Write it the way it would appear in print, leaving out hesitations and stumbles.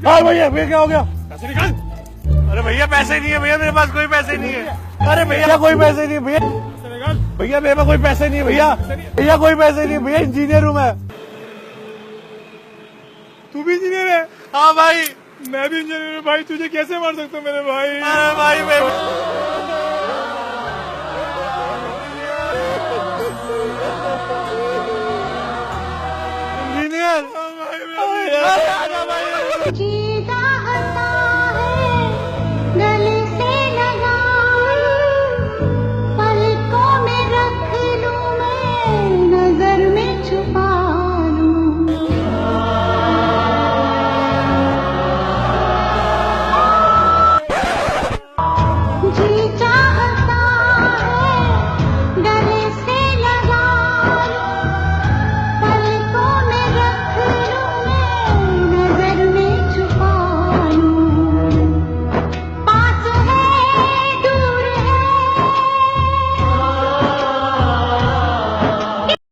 हाँ भैया, भैया क्या हो गया? पैसे निकाल। अरे भैया पैसे नहीं है भैया, मेरे पास कोई पैसे नहीं है। अरे भैया कोई पैसे नहीं है भैया। पैसे निकाल। भैया मेरे पास कोई पैसे नहीं है भैया। भैया कोई पैसे नहीं है भैया, इंजीनियर हूँ मैं। तू भी इंजीनियर है? हाँ भाई। मैं भी इंजीनियर हूँ भाई, तुझे कैसे मार सकता हूँ मेरे भाई? अरे भाई मैं इंजीनियर। भाई, भाई